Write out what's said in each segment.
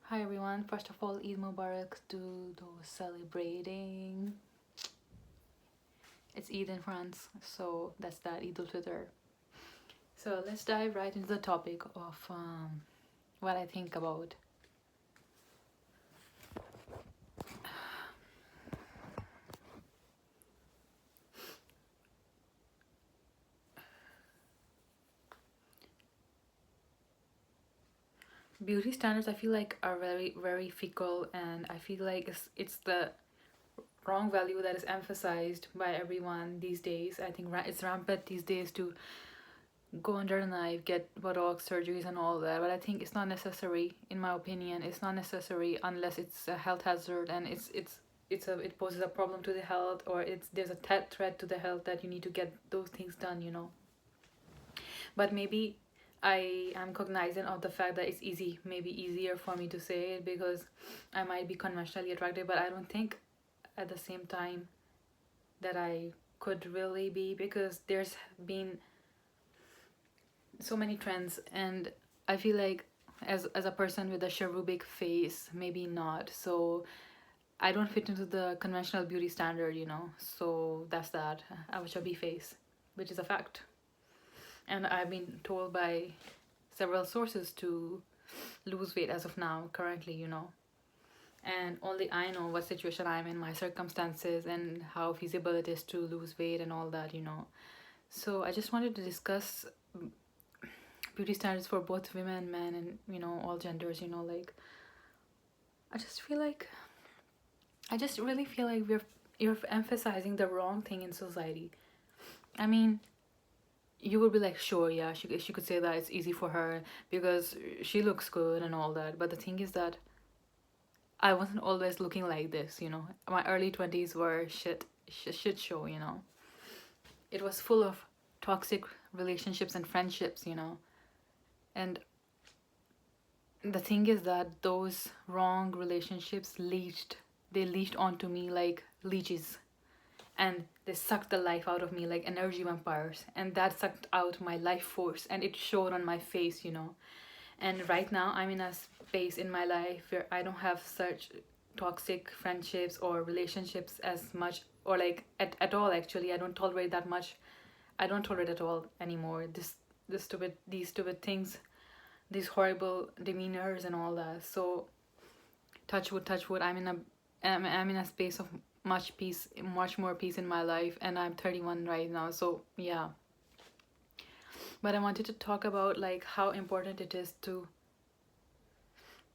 Hi everyone. First of all, Eid Mubarak to those celebrating. It's Eid in France, so that's that, Eid al-Fitr. So let's dive right into the topic of what I think about. Beauty standards I feel like are very, very fickle, and I feel like it's the wrong value that is emphasized by everyone these days. I think it's rampant these days to go under the knife, get Botox surgeries and all that. But I think it's not necessary, in my opinion. It's not necessary unless it's a health hazard and it poses a problem to the health, or there's a threat to the health that you need to get those things done. But maybe I am cognizant of the fact that it's easy, maybe easier for me to say it because I might be conventionally attractive, but I don't think at the same time that I could really be, because there's been so many trends, and I feel like as a person with a cherubic face, maybe not. So I don't fit into the conventional beauty standard. So that's that. I have a chubby face, which is a fact. And I've been told by several sources to lose weight as of now, currently. And only I know what situation I'm in, my circumstances, and how feasible it is to lose weight and all that. So I just wanted to discuss beauty standards for both women, men, and all genders. Like I just feel like I just really feel like you're emphasizing the wrong thing in society. I mean, you would be like, sure, yeah, she could say that it's easy for her because she looks good and all that. But the thing is that I wasn't always looking like this. My early 20s were shit show. It was full of toxic relationships and friendships. And the thing is that those wrong relationships leached onto me like leeches, and they sucked the life out of me like energy vampires, and that sucked out my life force, and it showed on my face. And right now I'm in a space in my life where I don't have such toxic friendships or relationships as much, or like at all. Actually, I don't tolerate that much. I don't tolerate at all anymore these stupid things, these horrible demeanors and all that. So touch wood, I'm in a space of much peace, much more peace in my life, and I'm 31 right now. So yeah. But I wanted to talk about like how important it is to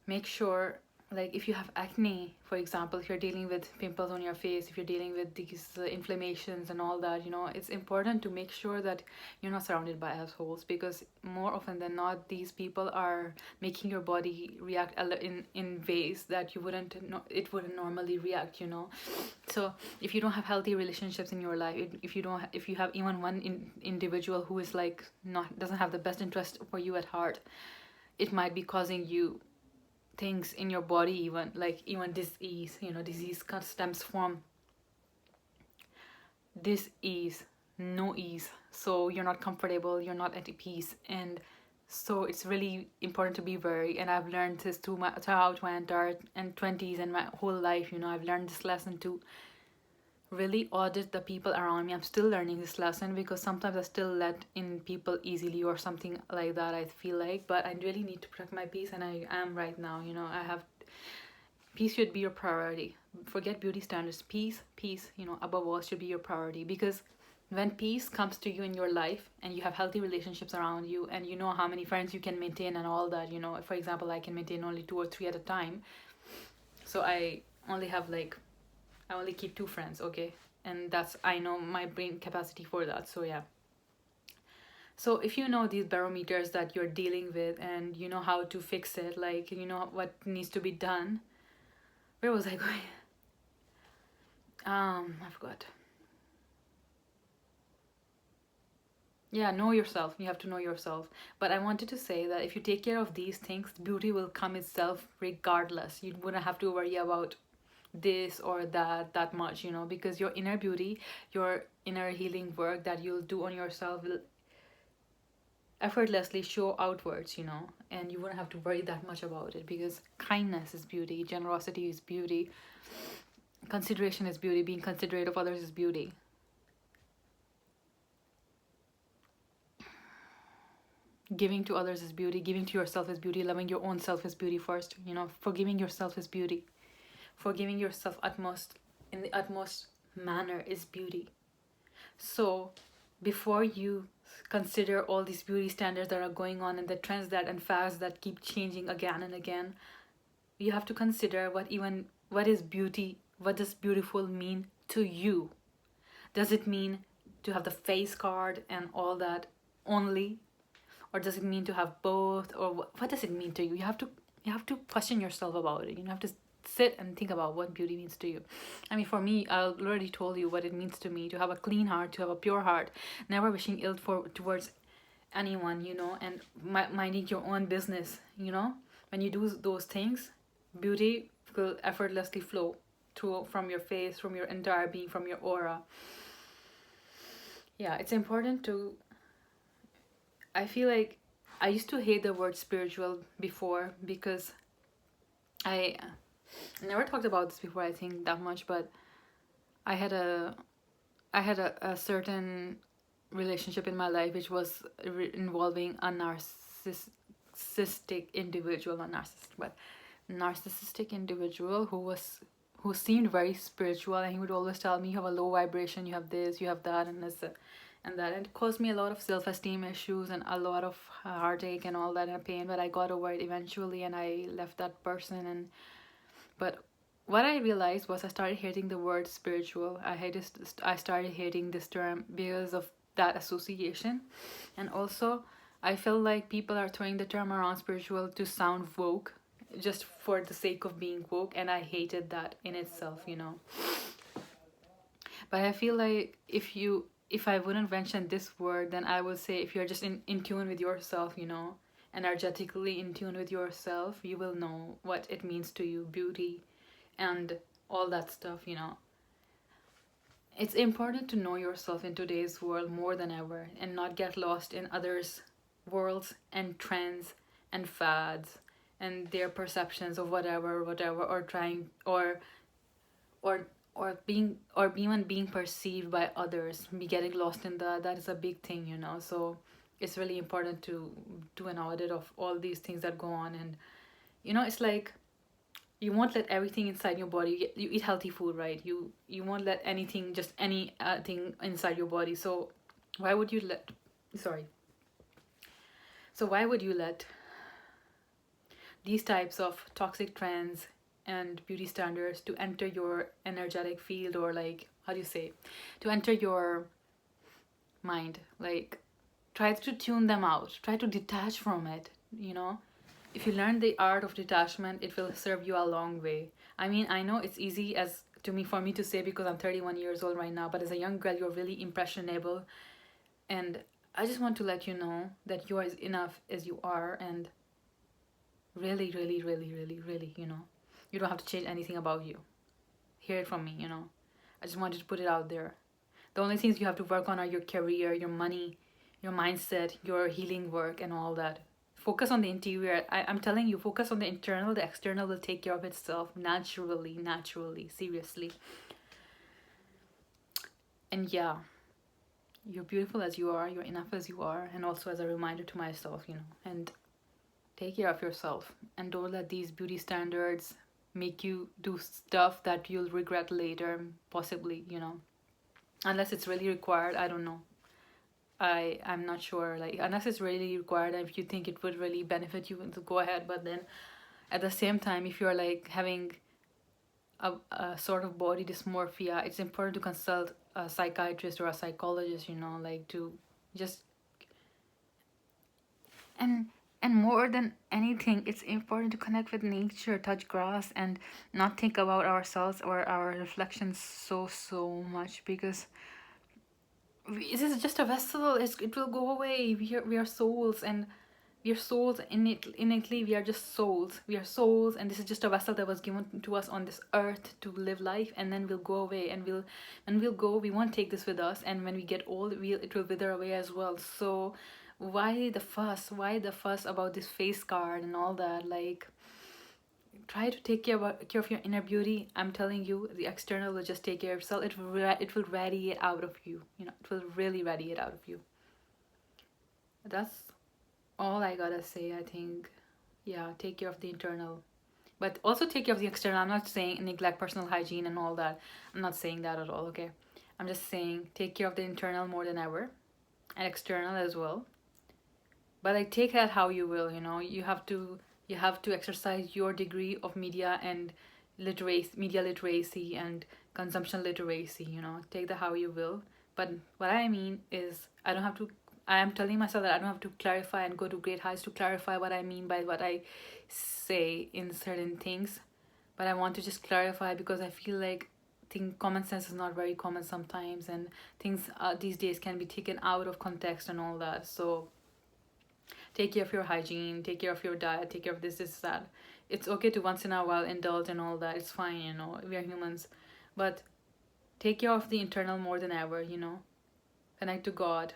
make sure, like if you have acne, for example, if you're dealing with pimples on your face, if you're dealing with these inflammations and all that, it's important to make sure that you're not surrounded by assholes, because more often than not these people are making your body react in ways that it wouldn't normally react. So if you don't have healthy relationships in your life, if you have even one individual who is like not doesn't have the best interest for you at heart, it might be causing you things in your body, even disease stems from dis-ease, no ease. So you're not comfortable, you're not at peace, and so it's really important to be wary. And I've learned this throughout my entire and 20s and my whole life. I've learned this lesson to really audit the people around me. I'm still learning this lesson because sometimes I still let in people easily or something like that, I feel like. But I really need to protect my peace, and I am right now. I have peace should be your priority. Forget beauty standards. Peace, above all should be your priority, because when peace comes to you in your life and you have healthy relationships around you, and you know how many friends you can maintain and all that. For example, I can maintain only 2 or 3 at a time. So I only keep 2 friends, okay? And that's, I know my brain capacity for that. So yeah. So if you know these barometers that you're dealing with, and you know how to fix it, like you know what needs to be done. Where was I going? I forgot. Yeah, know yourself. You have to know yourself. But I wanted to say that if you take care of these things, beauty will come itself regardless. You wouldn't have to worry about this or that much, because your inner beauty, your inner healing work that you'll do on yourself will effortlessly show outwards, and you wouldn't have to worry that much about it, because kindness is beauty, generosity is beauty, consideration is beauty, being considerate of others is beauty. Giving to others is beauty, giving to yourself is beauty, loving your own self is beauty first, forgiving yourself is beauty, forgiving yourself utmost in the utmost manner is beauty. So before you consider all these beauty standards that are going on and the trends that and fads that keep changing again and again, you have to consider what is beauty, what does beautiful mean to you. Does it mean to have the face card and all that only, or does it mean to have both, or what does it mean to you? You have to question yourself about it. You have to sit and think about what beauty means to you. I mean, for me, I already told you what it means to me: to have a clean heart, to have a pure heart, never wishing ill towards anyone, and minding your own business. When you do those things, beauty will effortlessly flow through from your face, from your entire being, from your aura. Yeah, it's important to. I feel like I used to hate the word spiritual before, because I never talked about this before, I think, that much, but I had a a certain relationship in my life which was involving a narcissistic individual, not narcissistic, but narcissistic individual who seemed very spiritual, and he would always tell me, you have a low vibration, you have this, you have that, and this and that, and it caused me a lot of self-esteem issues and a lot of heartache and all that and pain, but I got over it eventually and I left that person. And but what I realized was I started hating the word spiritual. I started hating this term because of that association. And also I felt like people are throwing the term around spiritual to sound woke, just for the sake of being woke, and I hated that in itself. But I feel like if I wouldn't mention this word, then I would say if you're just in tune with yourself, energetically in tune with yourself, you will know what it means to you, beauty and all that stuff. It's important to know yourself in today's world more than ever, and not get lost in others' worlds and trends and fads and their perceptions of whatever, or trying or being perceived by others, be getting lost in that is a big thing. So it's really important to do an audit of all these things that go on. And it's like, you won't let everything inside your body. You eat healthy food, right? You won't let anything, just any thing inside your body. So why would you let sorry so why would you let these types of toxic trends and beauty standards to enter your energetic field, or like, how do you say, to enter your mind? Like, try to tune them out, try to detach from it. If you learn the art of detachment, it will serve you a long way. I mean, I know it's easy as to me for me to say, because I'm 31 years old right now, but as a young girl, you're really impressionable, and I just want to let you know that you are enough as you are. And really, really, really, really, really, you don't have to change anything about you. Hear it from me. I just wanted to put it out there. The only things you have to work on are your career, your money, your mindset, your healing work, and all that. Focus on the interior. I'm telling you, focus on the internal. The external will take care of itself naturally, seriously. And yeah, you're beautiful as you are, you're enough as you are, and also as a reminder to myself. And take care of yourself, and don't let these beauty standards make you do stuff that you'll regret later, possibly. Unless it's really required. I don't know. I'm not sure, like, unless it's really required, and if you think it would really benefit you, to go ahead. But then at the same time, if you're like having a sort of body dysmorphia, it's important to consult a psychiatrist or a psychologist, like, to just. And and more than anything, it's important to connect with nature, touch grass, and not think about ourselves or our reflections so much, because this is just a vessel. It will go away. We are souls, and we are souls innately. We are just souls. We are souls, and this is just a vessel that was given to us on this earth to live life, and then we'll go away, and we'll go. We won't take this with us, and when we get old, it will wither away as well. So why the fuss about this face card and all that? Like, try to take care of your inner beauty. I'm telling you, the external will just take care of itself. It will radiate out of you, you know, it will really radiate out of you. That's all I gotta say, I think. Yeah, take care of the internal, but also take care of the external. I'm not saying neglect personal hygiene and all that. I'm not saying that at all, okay? I'm just saying take care of the internal more than ever, and external as well. But like, take that how you will, you know. You have to exercise your degree of media and media literacy and consumption literacy, you know. Take that how you will. But what I mean is, I am telling myself that I don't have to clarify and go to great heights to clarify what I mean by what I say in certain things. But I want to just clarify because I feel like think common sense is not very common sometimes, and things these days can be taken out of context and all that. So take care of your hygiene, take care of your diet, take care of this, that. It's okay to once in a while indulge and all that. It's fine, you know, we are humans. But take care of the internal more than ever, you know. Connect to God,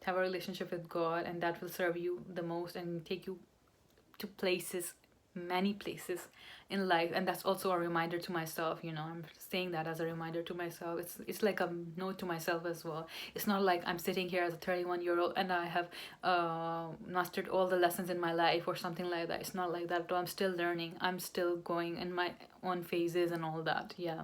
have a relationship with God, and that will serve you the most and take you to places, many places in life. And that's also a reminder to myself, you know. I'm saying that as a reminder to myself. It's like a note to myself as well. It's not like I'm sitting here as a 31-year-old and I have mastered all the lessons in my life or something like that. It's not like that. I'm still learning, I'm still going in my own phases and all that. Yeah.